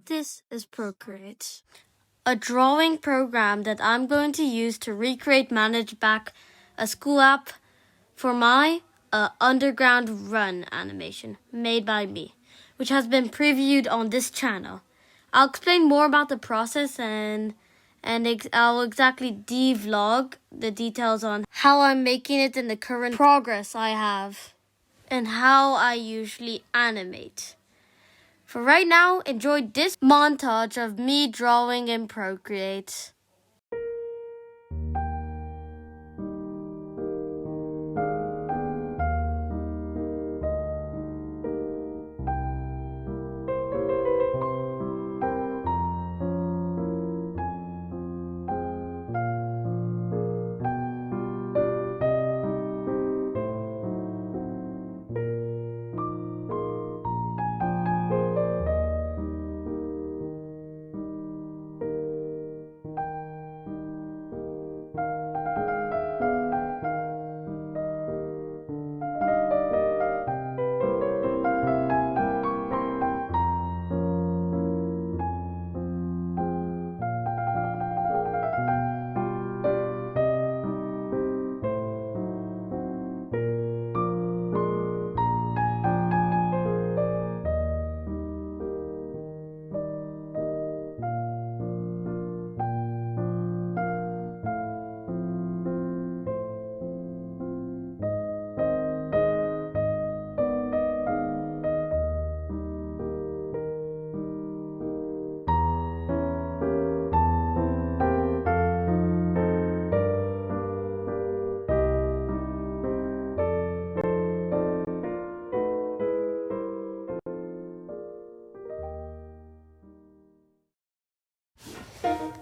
This is Procreate, a drawing program that I'm going to use to recreate manage back a school app for my underground run animation made by me, which has been previewed on this channel. I'll explain more about the process and I'll exactly devlog the details on how I'm making it and the current progress I have and how I usually animate. For right now, enjoy this montage of me drawing in Procreate.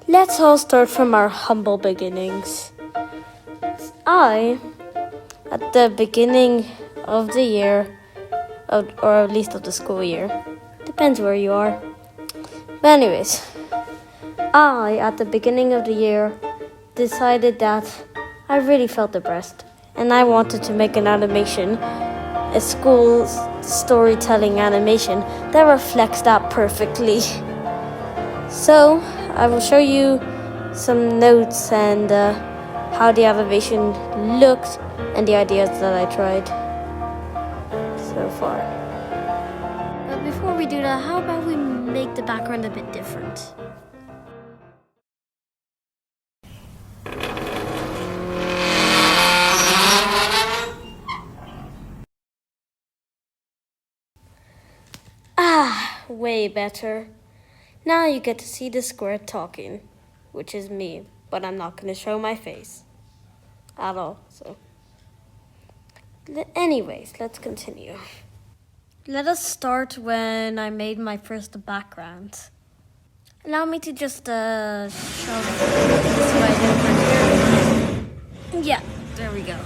Let's all start from our humble beginnings. At the beginning of the year, or at least of the school year, depends where you are. But anyways, at the beginning of the year, decided that I really felt depressed, and I wanted to make an animation, a school storytelling animation that reflects that perfectly. So, I will show you some notes and how the animation looked and the ideas that I tried so far. But before we do that, how about we make the background a bit different? Way better. Now you get to see the square talking, which is me, but I'm not going to show my face at all. So, anyways, let's continue. Let us start when I made my first background. Allow me to just show this right over here. Yeah, there we go.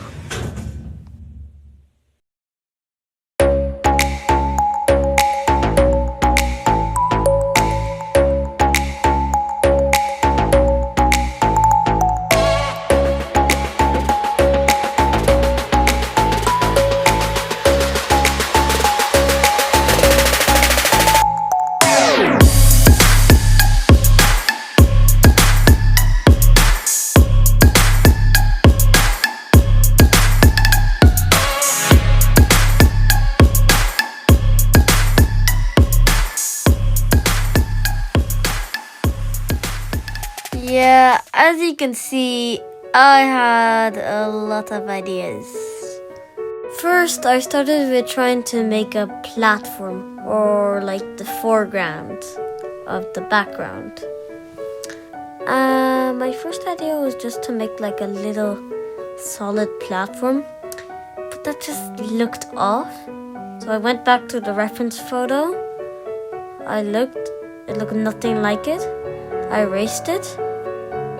Yeah, as you can see, I had a lot of ideas. First, I started with trying to make a platform, or like the foreground of the background. My first idea was just to make like a little solid platform, but that just looked off. So I went back to the reference photo. It looked nothing like it. I erased it.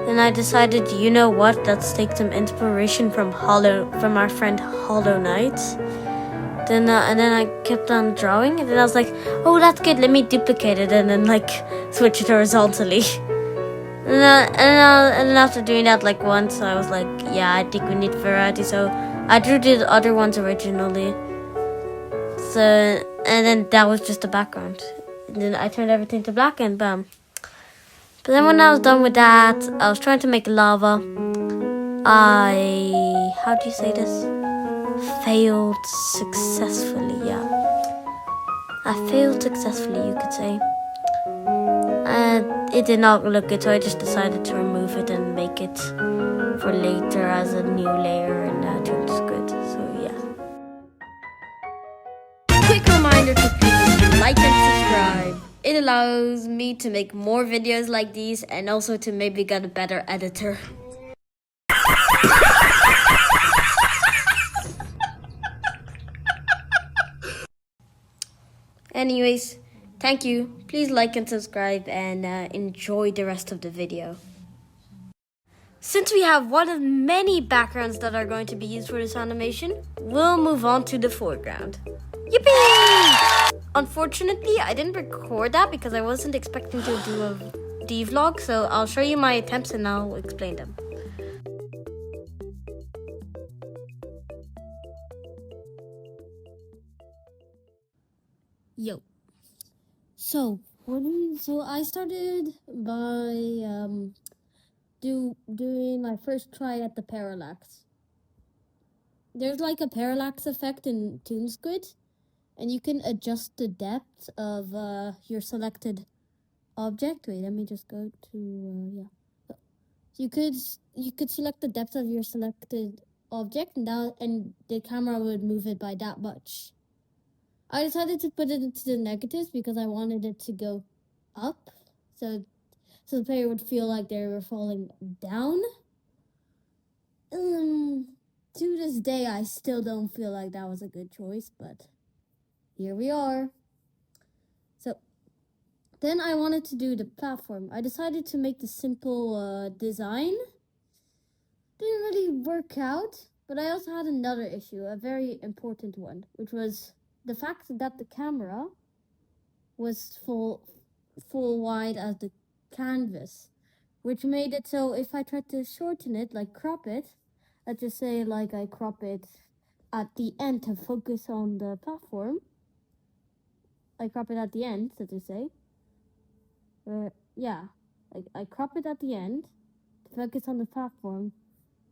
Then I decided, you know what, let's take some inspiration from our friend Hollow Knight. And then I kept on drawing, and then I was like, oh, that's good, let me duplicate it, and then like switch it horizontally. And then after doing that like once, I was like, yeah, I think we need variety, so I drew the other ones originally. So, and then that was just the background. then I turned everything to black and bam. But then when I was done with that, I was trying to make lava. How do you say this? Failed successfully, yeah. I failed successfully, you could say. It did not look good, so I just decided to remove it and make it for later as a new layer in ToonSquid. So yeah. Quick reminder to please like and subscribe. It allows me to make more videos like these and also to maybe get a better editor. Anyways, thank you. Please like and subscribe and enjoy the rest of the video. Since we have one of many backgrounds that are going to be used for this animation, we'll move on to the foreground. Yippee! Unfortunately, I didn't record that because I wasn't expecting to do a devlog, so I'll show you my attempts and I'll explain them. Yo. So I started by doing my first try at the parallax. There's like a parallax effect in ToonSquid, and you can adjust the depth of your selected object. Wait, let me just go to yeah. So you could select the depth of your selected object, and the camera would move it by that much. I decided to put it into the negatives because I wanted it to go up, so the player would feel like they were falling down. To this day, I still don't feel like that was a good choice, but here we are. So then I wanted to do the platform. I decided to make the simple design. Didn't really work out, but I also had another issue, a very important one, which was the fact that the camera was full wide as the canvas, which made it so if I tried to shorten it, like crop it, let's just say like I crop it at the end to focus on the platform. I crop it at the end, so to say. Yeah, like I crop it at the end to focus on the platform,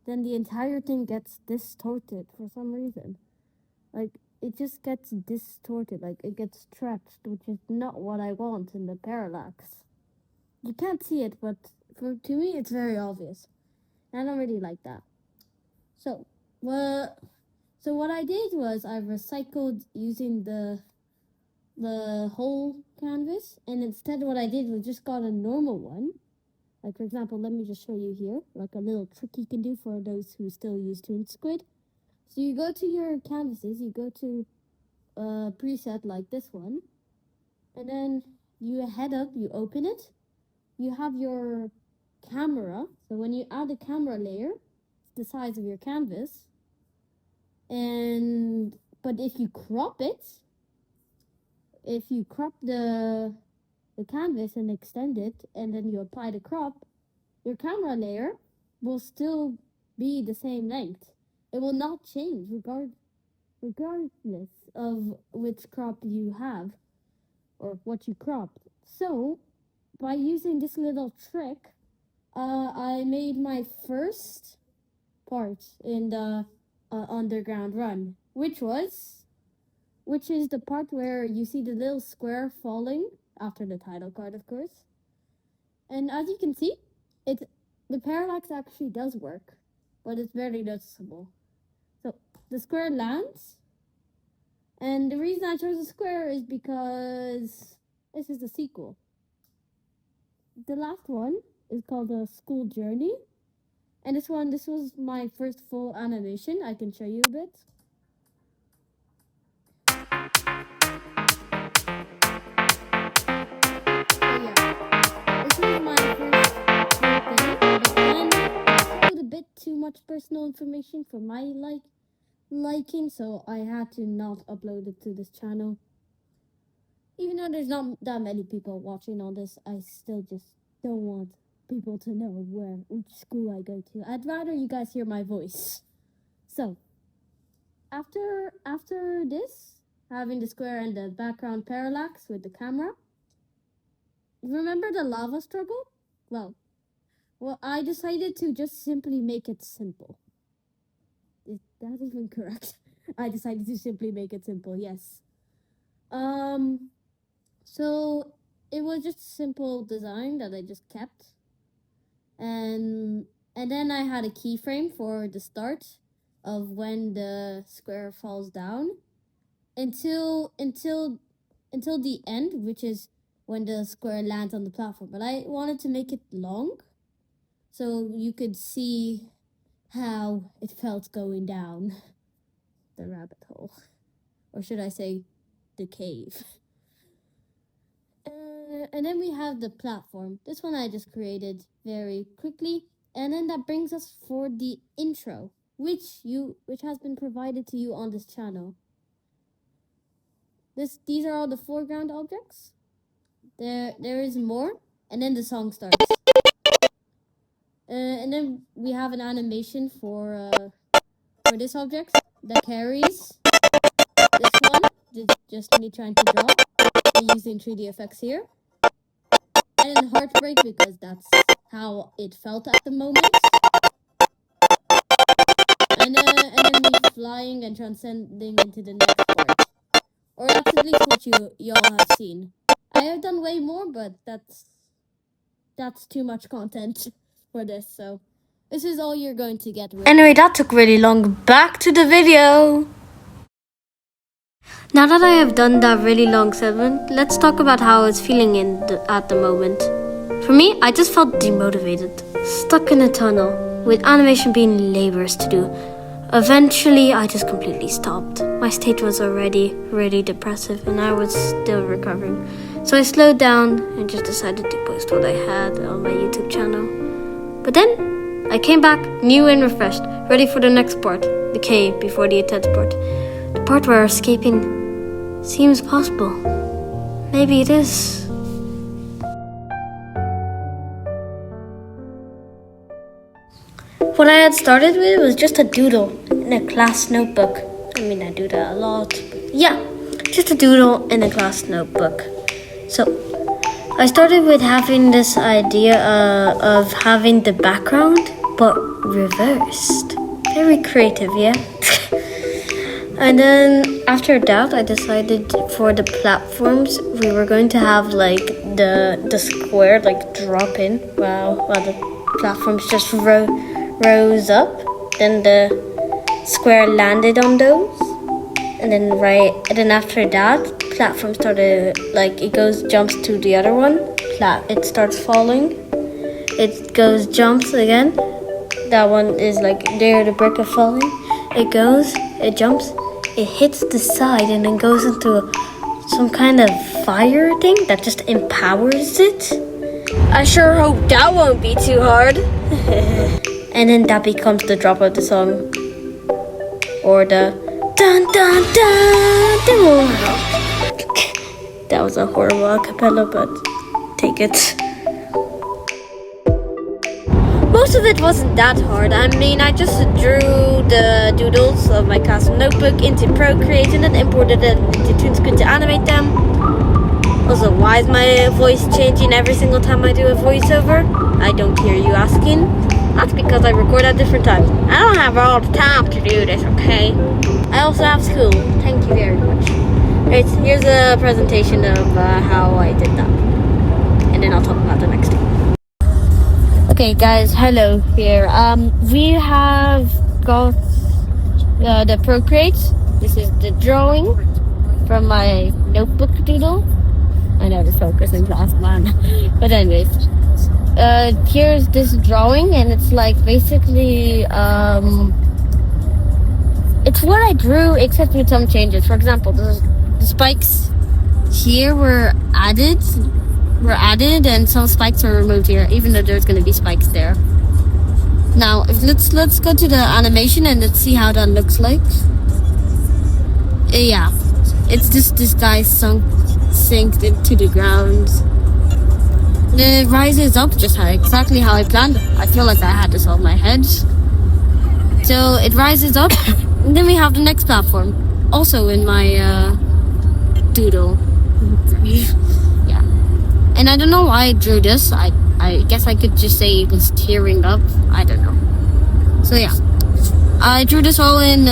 then the entire thing gets distorted for some reason. Like, it just gets distorted, like it gets stretched, which is not what I want in the parallax. You can't see it, but to me it's very obvious. I don't really like that. So what I did was I recycled using the whole canvas, and instead what I did was just got a normal one. Like, for example, let me just show you here, like a little trick you can do for those who still use ToonSquid. So you go to your canvases, you go to a preset like this one, and then you head up, you open it, you have your camera. So when you add a camera layer, it's the size of your canvas. But if you crop it, if you crop the canvas and extend it, and then you apply the crop, your camera layer will still be the same length. It will not change regardless of which crop you have or what you cropped. So by using this little trick, I made my first part in the underground run, which is the part where you see the little square falling after the title card, of course. And as you can see, the parallax actually does work, but it's very noticeable. So the square lands, and the reason I chose the square is because this is the sequel. The last one is called the School Journey, and this was my first full animation. I can show you a bit. Too much personal information for my liking, so I had to not upload it to this channel. Even though there's not that many people watching on this, I still just don't want people to know which school I go to. I'd rather you guys hear my voice. So after this, having the square and the background parallax with the camera, remember the lava struggle? Well, I decided to just simply make it simple. Is that even correct? I decided to simply make it simple. Yes. So it was just a simple design that I just kept, and then I had a keyframe for the start of when the square falls down until the end, which is when the square lands on the platform. But I wanted to make it long so you could see how it felt going down the rabbit hole, or should I say the cave. And then we have the platform. This one I just created very quickly, and then that brings us for the intro, which has been provided to you on this channel. These are all the foreground objects. There is more, and then the song starts. And then we have an animation for this object that carries this one. Just me trying to draw and using 3D effects here. And then heartbreak, because that's how it felt at the moment. And then me flying and transcending into the next part. Or that's at least what y'all have seen. I have done way more, but that's too much content for this, so this is all you're going to get. Anyway, that took really long. Back to the video. Now that I have done that really long segment, let's talk about how I was feeling at the moment. For me, I just felt demotivated, stuck in a tunnel, with animation being laborious to do. Eventually, I just completely stopped. My state was already really depressive and I was still recovering. So I slowed down and just decided to post what I had on my YouTube channel. But then, I came back new and refreshed, ready for the next part, the cave before the intense part. The part where escaping seems possible. Maybe it is. What I had started with was just a doodle in a class notebook. I mean, I do that a lot. Yeah, just a doodle in a class notebook. So, I started with having this idea of having the background, but reversed. Very creative, yeah? And then after that, I decided for the platforms, we were going to have like the square like drop in while the platforms just rose up. Then the square landed on those, and then after that, platform started like it jumps to the other one. It starts falling. It jumps again. That one is like there, the brick is falling. It jumps. It hits the side and then goes into some kind of fire thing that just empowers it. I sure hope that won't be too hard. And then that becomes the drop of the song. Or the dun dun dun dun. That was a horrible acapella, but take it. Most of it wasn't that hard. I mean, I just drew the doodles of my custom notebook into Procreate and then imported it into ToonScreen to animate them. Also, why is my voice changing every single time I do a voiceover? I don't hear you asking. That's because I record at different times. I don't have all the time to do this, okay? I also have school. Thank you very much. Right, here's a presentation of how I did that. And then I'll talk about the next thing. Okay guys, hello here. We have got the Procreate. This is the drawing from my notebook doodle. I know the focus in class, man. But anyways, here's this drawing, and it's like basically it's what I drew except with some changes. For example, the spikes here were added and some spikes were removed here, even though there's going to be spikes there. Now, let's go to the animation and let's see how that looks like. Yeah, it's just this guy sunk into the ground. It rises up just exactly how I planned. I feel like I had this on my head. So it rises up, and then we have the next platform, also in my doodle. Yeah. And I don't know why I drew this. I guess I could just say it was tearing up. I don't know. So yeah. I drew this all in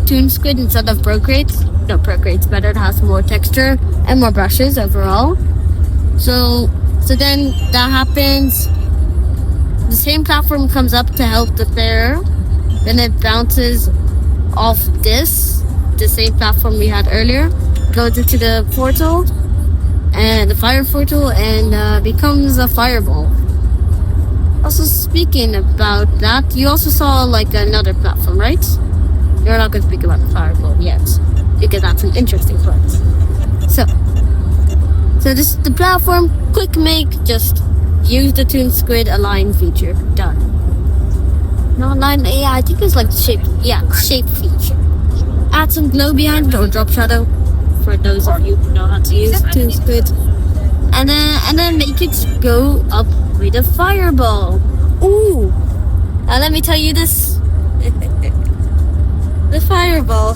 Toon Squid instead of Procreate. No, Procreate's better. It has more texture and more brushes overall. So then that happens. The same platform comes up to help the player. Then it bounces off the same platform we had earlier. Goes into the portal, and the fire portal, and becomes a fireball. Also, speaking about that, you also saw like another platform, right? You're not going to speak about the fireball yet, because that's an interesting part. So this is the platform. Quick make, just use the Toon Squid align feature. Done. Not align, yeah, I think it's like shape. Yeah, shape feature. Add some glow behind it or drop shadow, for those of you who know how to use Toon Squid. And then make it go up with a fireball. Ooh! Now let me tell you this. The fireball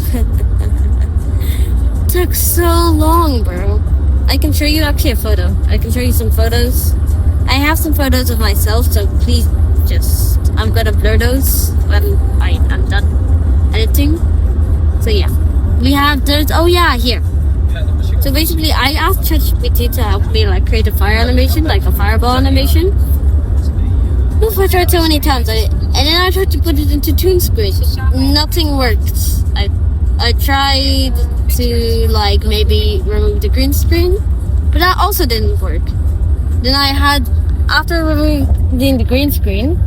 took so long, bro. I can show you actually a photo. I can show you some photos. I have some photos of myself, so please I'm gonna blur those when I'm done editing. So yeah. Here. So basically, I asked ChatGPT to help me like create a fire animation, like a fireball animation. Oof, I tried so many times, and then I tried to put it into Toon Squid. Nothing worked. I tried to like maybe remove the green screen, but that also didn't work. Then after removing the green screen,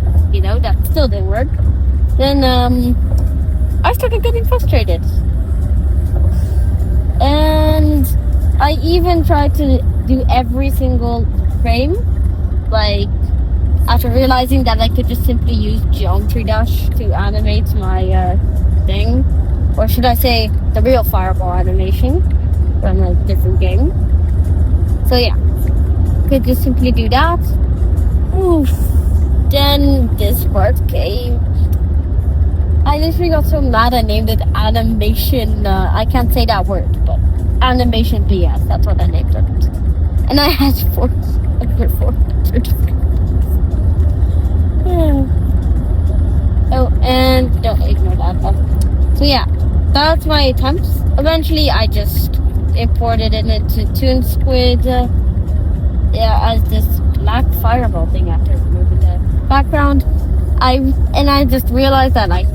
that still didn't work. Then I started getting frustrated. And I even tried to do every single frame, like after realizing that I could just simply use Geometry Dash to animate my thing, or should I say the real fireball animation from a different game. So yeah, could just simply do that. Oof. Then this part came. I literally got so mad I named it animation. I can't say that word, but animation BS. That's what I named it. And I had 400. Oh, and don't ignore that. So yeah, that's my attempts. Eventually, I just imported it into Toon Squid. As this black fireball thing after removing the background. I just realized that I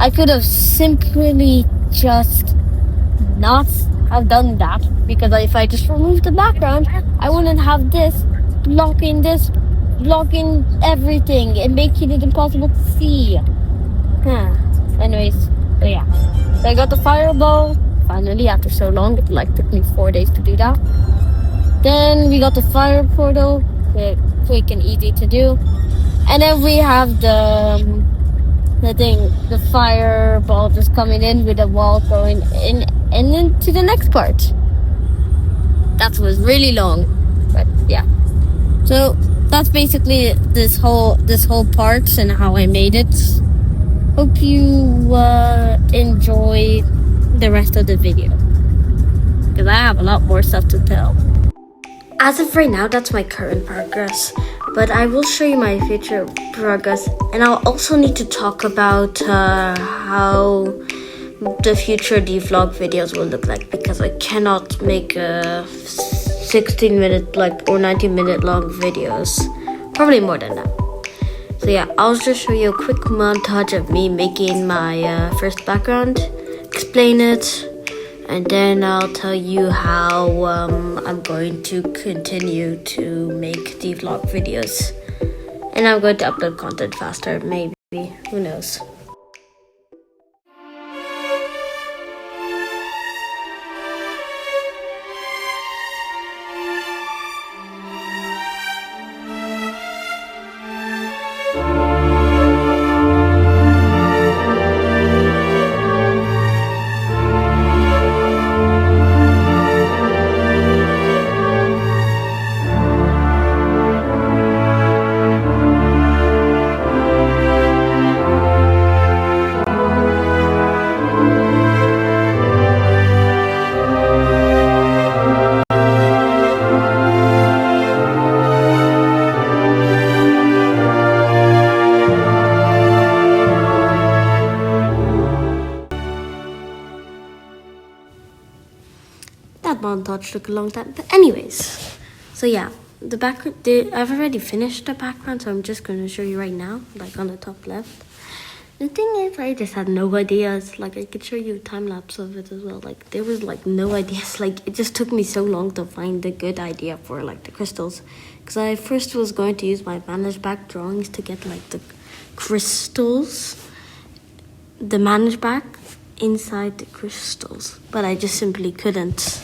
could have simply just not have done that, because if I just removed the background, I wouldn't have this blocking everything and making it impossible to see. Anyways, so yeah. So I got the fireball finally after so long. It took me 4 days to do that. Then we got the fire portal, quick and easy to do. And then we have the fireball just coming in with the wall going in and then to the next part. That was really long, but yeah. So that's basically this whole part and how I made it. Hope you enjoy the rest of the video, because I have a lot more stuff to tell. As of right now, that's my current progress, but I will show you my future progress, and I'll also need to talk about how the future devlog videos will look like, because I cannot make a 16-minute or 90-minute long videos, probably more than that. So yeah, I'll just show you a quick montage of me making my first background, explain it, and then I'll tell you how I'm going to continue to make devlog videos. And I'm going to upload content faster, maybe. Who knows? That montage took a long time. But anyways, so yeah, the background, I've already finished the background, so I'm just going to show you right now, like on the top left. The thing is, I just had no ideas. Like, I could show you a time lapse of it as well. Like, there was like no ideas. Like, it just took me so long to find a good idea for like the crystals. Because I first was going to use my manage back drawings to get like the crystals, the manage back inside the crystals. But I just simply couldn't.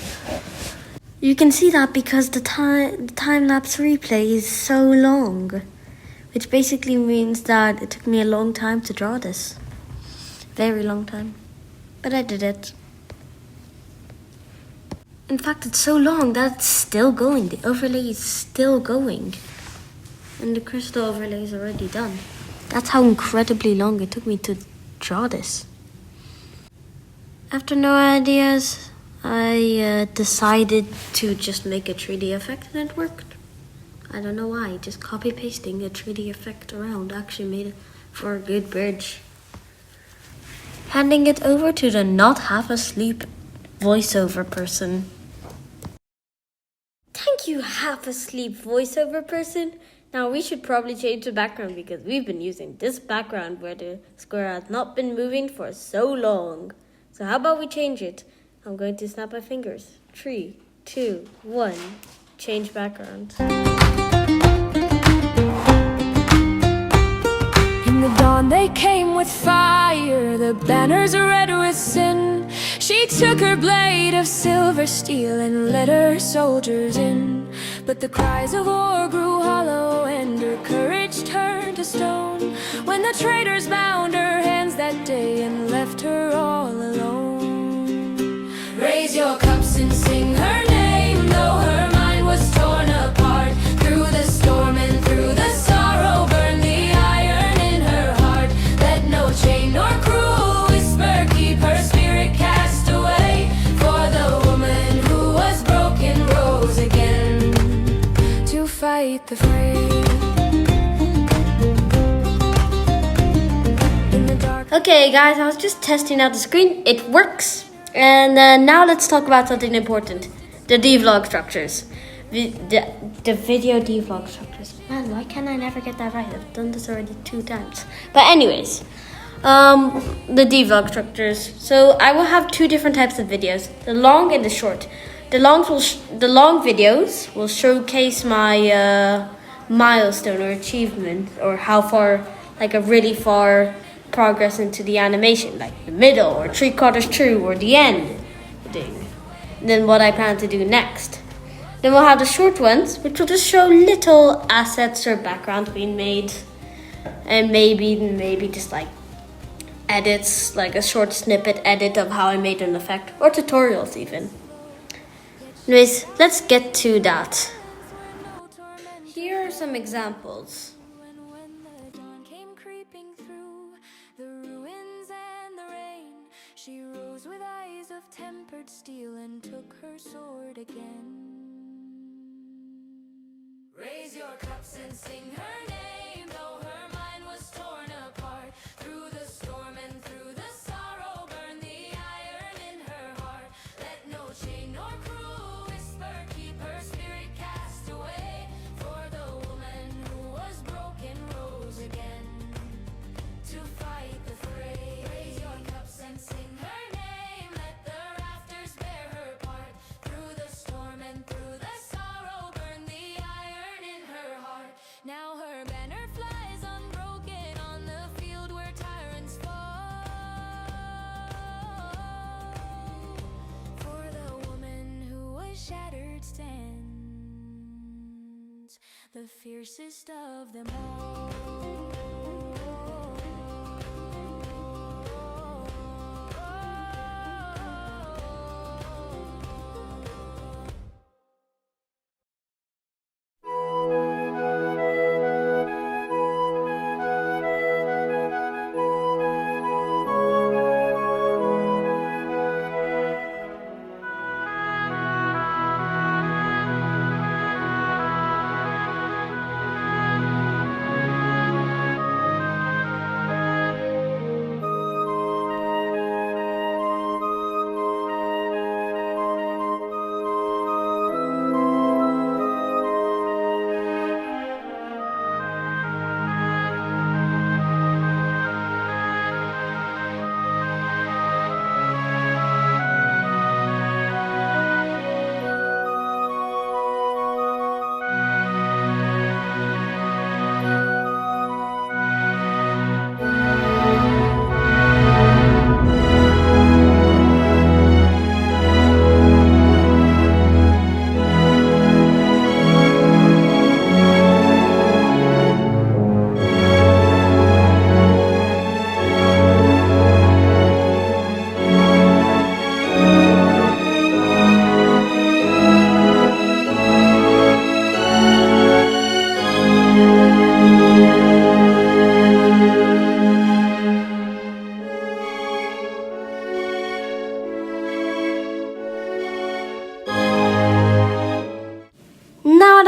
You can see that because the time lapse replay is so long. Which basically means that it took me a long time to draw this. Very long time. But I did it. In fact, it's so long that it's still going. The overlay is still going. And the crystal overlay is already done. That's how incredibly long it took me to draw this. After no ideas, I decided to just make a 3D effect and it worked. I don't know why, just copy pasting a 3D effect around actually made it for a good bridge. Handing it over to the not half asleep voiceover person. Thank you, half asleep voiceover person. Now we should probably change the background because we've been using this background where the square has not been moving for so long. So how about we change it? I'm going to snap my fingers. 3, 2, 1, change background. In the dawn they came with fire, the banners red with sin. She took her blade of silver steel and led her soldiers in. But the cries of war grew hollow and her courage turned to stone, when the traitors bound her hands that day and left her all alone. Raise your cups and sing her name, though her mind was torn apart. Through the storm and through the sorrow, burn the iron in her heart. Let no chain nor cruel whisper keep her spirit cast away. For the woman who was broken rose again to fight the fray. Okay guys, I was just testing out the screen. It works. And now let's talk about something important. The devlog structures. The video devlog structures. Man, why can't I never get that right? I've done this already 2 times. But anyways, the devlog structures. So I will have 2 different types of videos. The long and the short. The long videos will showcase my milestone or achievement, or how far, like a really far progress into the animation, like the middle or 3/4 through or the end thing. Then what I plan to do next. Then we'll have the short ones, which will just show little assets or backgrounds being made, and maybe just like edits, like a short snippet edit of how I made an effect, or tutorials even. Anyways, let's get to that. Here are some examples. She rose with eyes of tempered steel and took her sword again. Raise your cups and sing her name, though her mind was torn apart. Through the storm and through the sorrow, burn the iron in her heart. Let no chain nor cruel whisper keep her spirit cast away. For the woman who was broken rose again to fight the fray. Raise your cups and sing her name, let the rafters bear her part. Through the storm and through the sorrow, burn the iron in her heart. Now her banner flies unbroken on the field where tyrants fall. For the woman who was shattered stands, the fiercest of them all.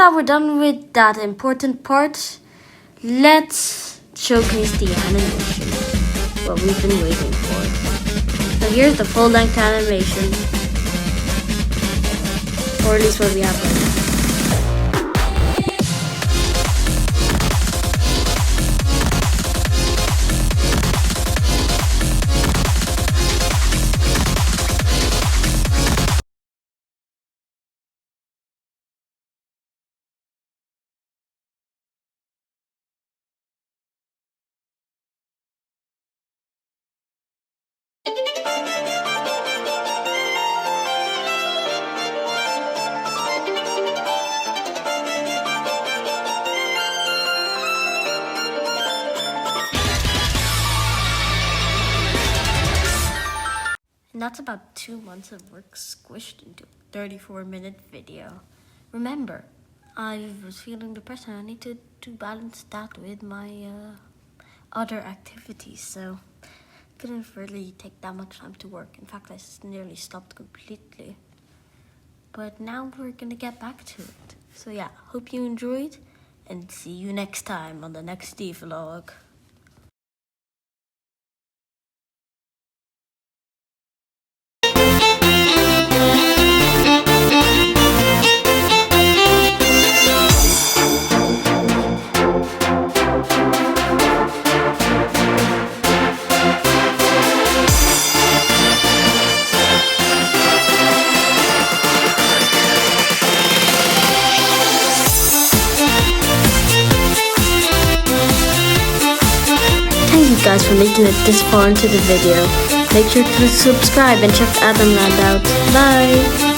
that we're done with that important part, let's showcase the animation, what we've been waiting for. So here's the full-length animation, or at least what we have right now. And that's about 2 months of work squished into a 34-minute video. Remember, I was feeling depressed and I need to balance that with my other activities, so couldn't really take that much time to work. In fact, I nearly stopped completely. But now we're gonna get back to it. So yeah, hope you enjoyed, and see you next time on the next devlog. Thank you guys for making it this far into the video. Make sure to subscribe and check Adamland out. Bye!